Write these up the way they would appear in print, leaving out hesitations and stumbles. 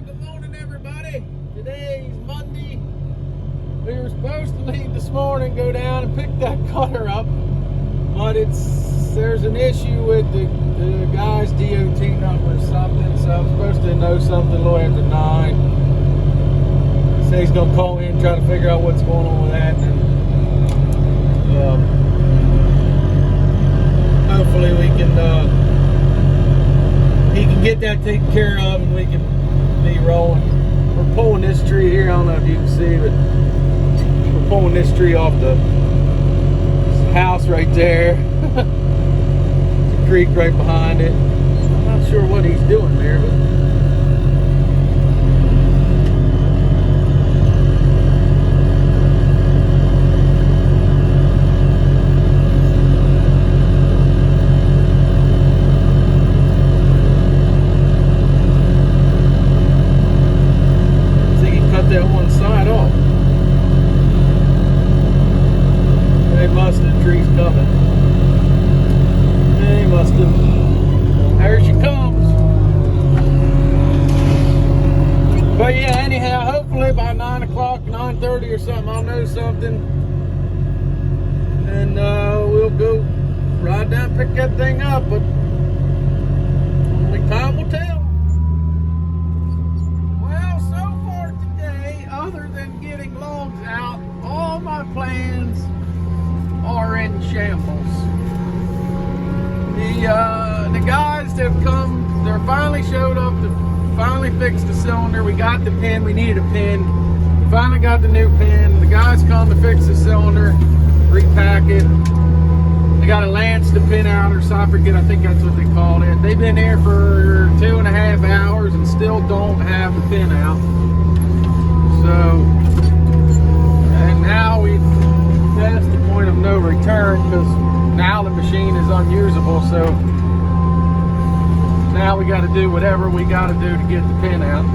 Good morning, everybody. Today's Monday. We were supposed to leave this morning, go down and pick that cutter up, but there's an issue with the guy's DOT number or something, so I'm supposed to know something a little after 9. He said he's going to call me and try to figure out what's going on with that, and hopefully we can he can get that taken care of and we can be rolling. We're pulling this tree here. I don't know if you can see, but we're pulling this tree off the house right there. There's a creek right behind it. I'm not sure what he's doing there, but that one side off. They must have, the tree's coming. They must have. There she comes. But yeah, anyhow, hopefully by 9 o'clock, 9:30 or something, I'll know something. And we'll go ride down and pick that thing up, but only time will tell. Other than getting logs out, all my plans are in shambles. The guys that have come, they finally showed up to finally fix the cylinder. We got the pin, we needed a pin. We finally got the new pin. The guys come to fix the cylinder, repack it. They got to lance the pin out, or so I forget, I think that's what they called it. They've been there for 2.5 hours and still don't have the pin out. So, and now we've passed the point of no return because now the machine is unusable. So now we got to do whatever we got to do to get the pin out.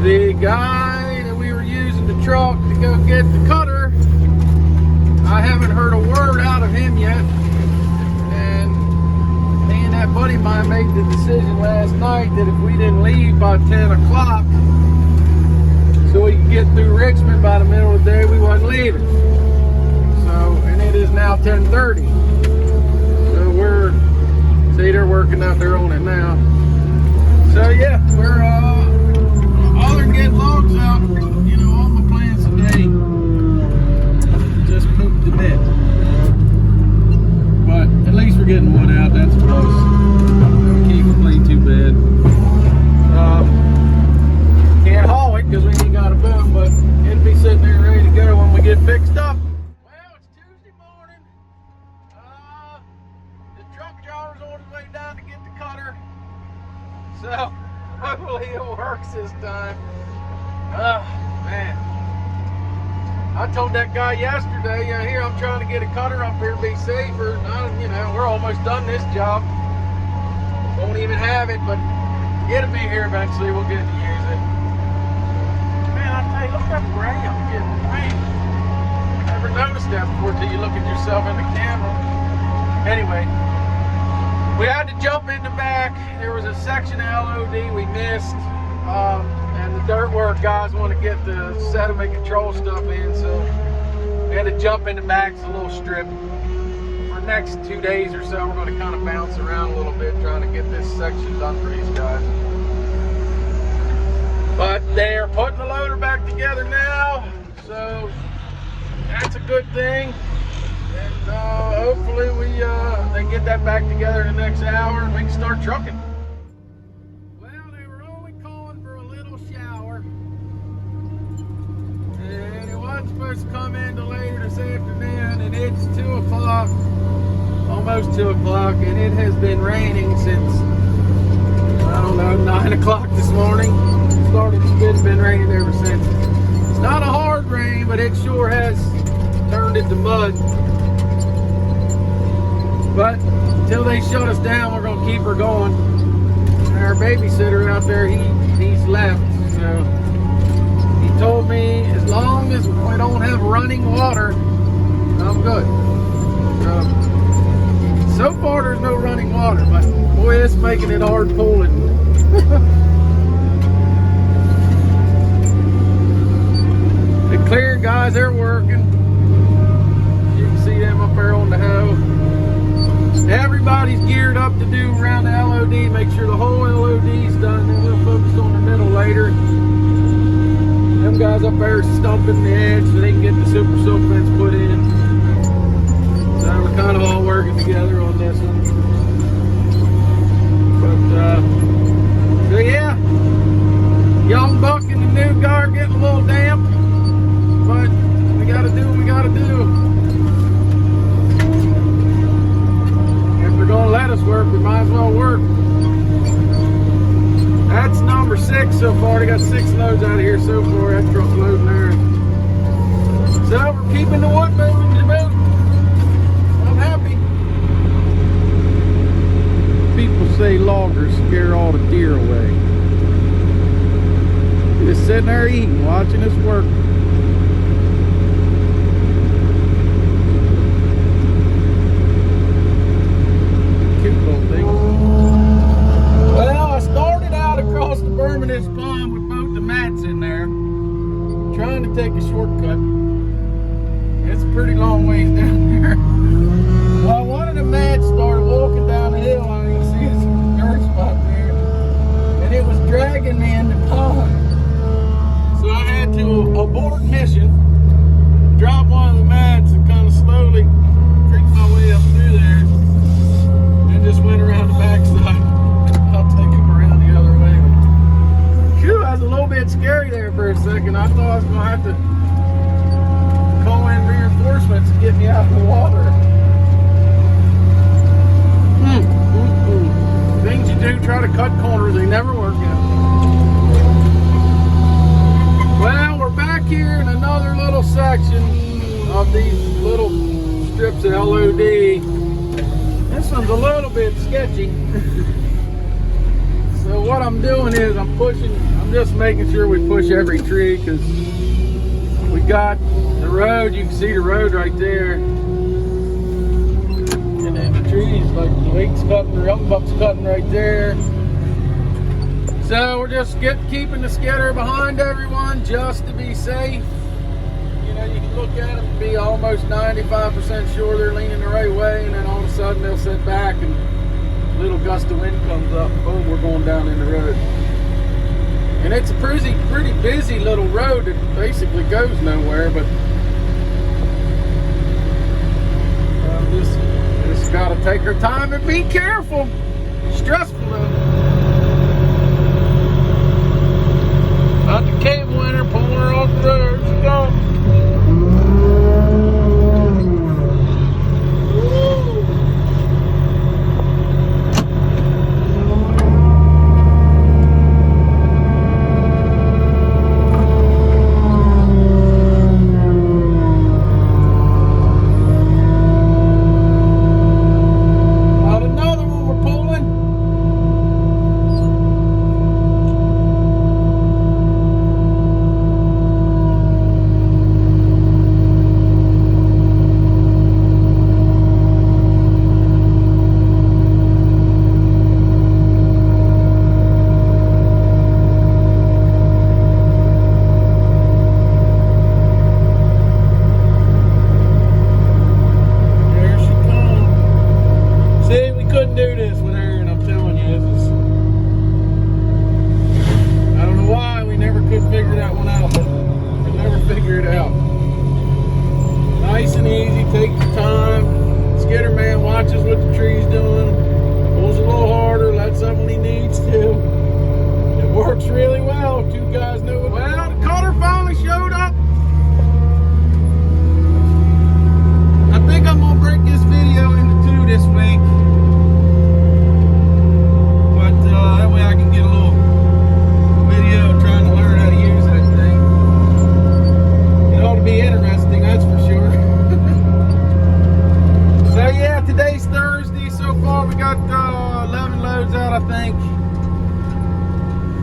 The guy that we were using the truck to go get the cutter, I haven't heard a word out of him yet. And me and that buddy of mine made the decision last night that if we didn't leave by 10 o'clock, so we can get through Richmond by the middle of the day, we wasn't leaving. So, and it is now 10:30. So they're working out there on it now. So yeah, we're other than getting logs out, you know, all my plans today just pooped the bed. But at least we're getting wood out, that's close. Can't complain too bad. Can't haul it because we ain't got a boom, but it'll be sitting there ready to go when we get fixed up. Well, it's Tuesday morning. The truck driver's on his way down to get the cutter. So hopefully it works this time. Man. I told that guy yesterday, here I'm trying to get a cutter up here, be safer. You know, we're almost done this job. Won't even have it, but it'll be here eventually. We'll get to use it. Hey, look how gray I'm getting. Man, never noticed that before till you look at yourself in the camera. Anyway, we had to jump in the back. There was a section of L.O.D. we missed, and the dirt work guys want to get the sediment control stuff in, so we had to jump in the back. It's a little strip. For the next 2 days or so, we're going to kind of bounce around a little bit, trying to get this section done for these guys. But they're putting the loader back together now, so that's a good thing. And hopefully they get that back together in the next hour and we can start trucking. Well, they were only calling for a little shower, and it wasn't supposed to come in till later this afternoon, and it's 2 o'clock, almost 2 o'clock, and it has been raining since, I don't know, 9 o'clock this morning. It's been raining ever since. It's not a hard rain, but it sure has turned into mud. But until they shut us down, we're going to keep her going. And our babysitter out there, he's left. So he told me as long as we don't have running water, I'm good. So far there's no running water, but boy, it's making it hard pulling. guys, they're working. You can see them up there on the hoe. Everybody's geared up to do around the L.O.D. Make sure the whole L.O.D.'s done. Then we'll focus on the middle later. Them guys up there stumping the edge so they can get the super silk fence put in. So we're kind of all working together on this one. But, so yeah. Young buck and the new guy are getting a little damp. But we gotta do what we gotta do. If they're gonna let us work, we might as well work. That's number 6 so far. They got 6 loads out of here so far. That truck loading there. So we're keeping the wood moving to the boat. I'm happy. People say loggers scare all the deer away. Just sitting there eating, watching us work. Cute little thing. Well, I started out across the Bermuda's Pond with both the mats in there, trying to take a shortcut. It's a pretty long ways down there. Well, one of the mats started walking down the hill. I can see it's a dirt spot there, and it was dragging me in the pond. So I had to abort mission, drop one of the mats, and kind of slowly creep my way up through there, and just went around the backside. I'll take him around the other way. Phew, I was a little bit scary there for a second. I thought I was going to have to call in reinforcements to get me out of the water. Things you do, try to cut corners, they never work out. Well, we're back here in another little section of these little strips of L.O.D. This one's a little bit sketchy. So what I'm doing is I'm just making sure we push every tree, because we got the road. You can see the road right there. And then the trees, like the lake's cutting, the young buck's cutting right there. So we're just keeping the skidder behind everyone just to be safe. You know, you can look at them and be almost 95% sure they're leaning the right way, and then all of a sudden they'll sit back and a little gust of wind comes up, and boom, we're going down in the road. And it's a pretty busy little road that basically goes nowhere, but just gotta take our time and be careful. Stressful though. Got the cable in her, pulling her off the road. She goes.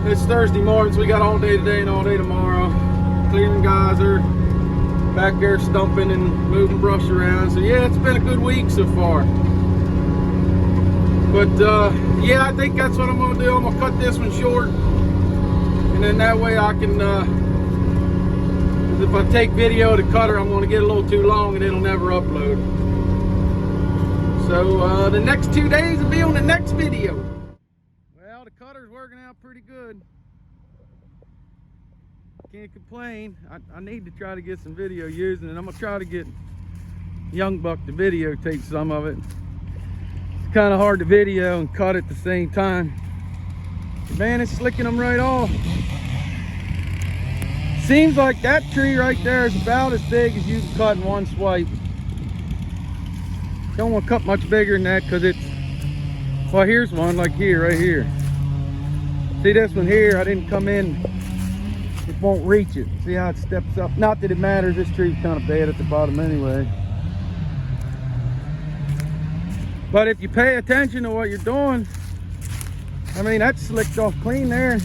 It's Thursday morning, so we got all day today and all day tomorrow. Clearing guys are back there stumping and moving brush around. So yeah, it's been a good week so far. But yeah, I think that's what I'm gonna do. I'm gonna cut this one short, and then that way I can Because if I take video of the cutter, I'm going to get a little too long and it'll never upload. So the next 2 days will be on the next video. Well, the cutter's working out pretty good. Can't complain. I need to try to get some video using it. I'm going to try to get Young Buck to videotape some of it. It's kind of hard to video and cut at the same time. Man, it's slicking them right off. Seems like that tree right there is about as big as you can cut in one swipe. Don't want to cut much bigger than that because it's, well, here's one like here, right here. See this one here, I didn't come in, it won't reach it. See how it steps up? Not that it matters, this tree's kind of bad at the bottom anyway. But if you pay attention to what you're doing, I mean, that's slicked off clean there.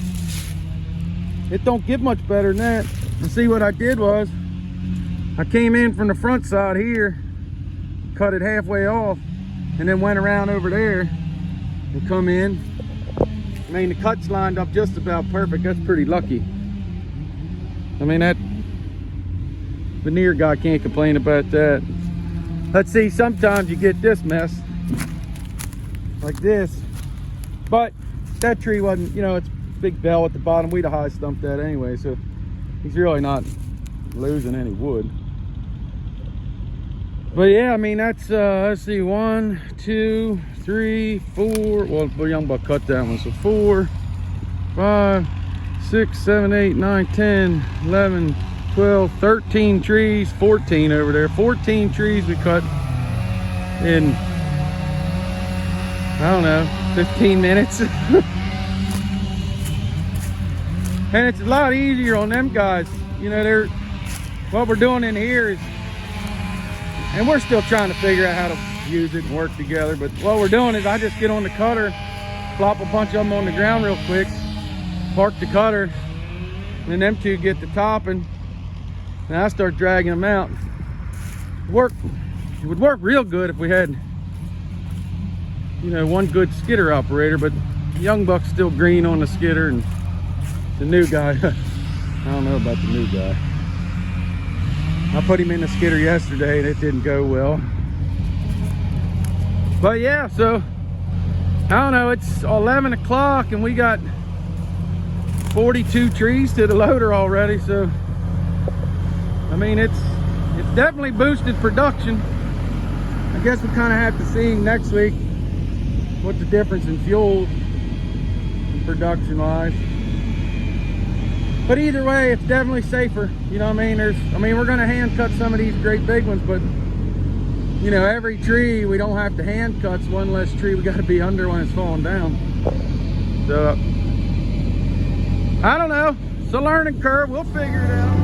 It don't get much better than that. And see, what I did was, I came in from the front side here, cut it halfway off, and then went around over there and come in. I mean, the cuts lined up just about perfect. That's pretty lucky. I mean, that veneer guy can't complain about that. Let's see, sometimes you get this mess like this, but that tree wasn't, you know, it's big bell at the bottom. We'd have high stumped that anyway, so he's really not losing any wood. But yeah, I mean, that's let's see, 1 2 3 4, well, Young Buck cut that one, so 4 5 6 7 8 9 10 11 12 13 trees, 14 over there, 14 trees we cut in, I don't know, 15 minutes. And it's a lot easier on them guys. You know, they're, what we're doing in here is, and we're still trying to figure out how to use it and work together, but what we're doing is I just get on the cutter, plop a bunch of them on the ground real quick, park the cutter, and then them two get to topping, and I start dragging them out. It would work real good if we had, you know, one good skidder operator, but Young Buck's still green on the skidder, and the new guy, I don't know about the new guy. I put him in the skidder yesterday and it didn't go well. But yeah, so I don't know, it's 11 o'clock and we got 42 trees to the loader already. So I mean, it's definitely boosted production. I guess we kind of have to see next week what the difference in fuel and production wise. But either way, it's definitely safer. You know what I mean? We're gonna hand cut some of these great big ones, but you know, every tree we don't have to hand cut. It's one less tree we gotta be under when it's falling down. So I don't know. It's a learning curve. We'll figure it out.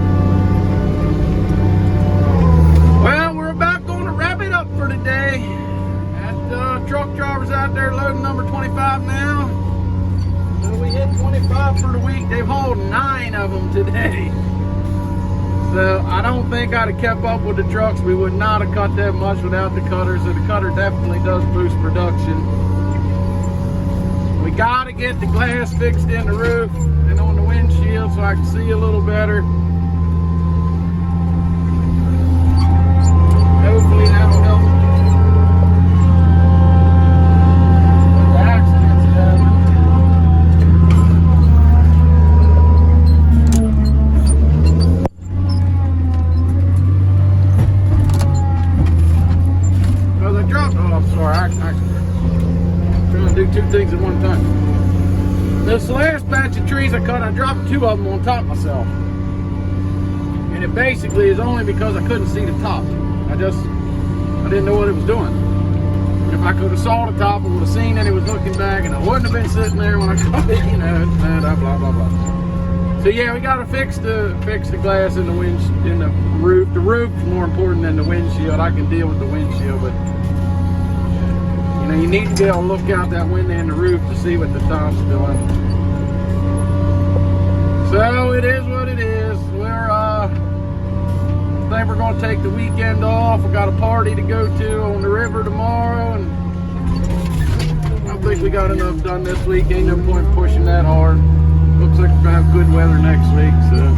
Well, we're about going to wrap it up for today. That truck driver's out there loading number 25 now. So we hit 25 for the week. They've hauled 9 of them today. So I don't think I'd have kept up with the trucks. We would not have cut that much without the cutter. So the cutter definitely does boost production. We got to get the glass fixed in the roof and on the windshield so I can see a little better. Hopefully that'll help. But the accidents happen. Well, I dropped, oh, I'm sorry, I'm trying to do 2 things at one time. This last batch of trees I cut, I dropped 2 of them on top of myself. And it basically is only because I couldn't see the top. I didn't know what it was doing. And if I could have saw the top, I would have seen that it was looking back, and I wouldn't have been sitting there when I cut it, you know, blah, blah, blah, blah. So yeah, we got to fix the glass in the roof. The roof's more important than the windshield. I can deal with the windshield, but you know, you need to be able to look out that window in the roof to see what the top's doing. So it is what it is. I think we're going to take the weekend off. We got a party to go to on the river tomorrow, and I think we got enough done this week. Ain't no point pushing that hard. Looks like we're going to have good weather next week, so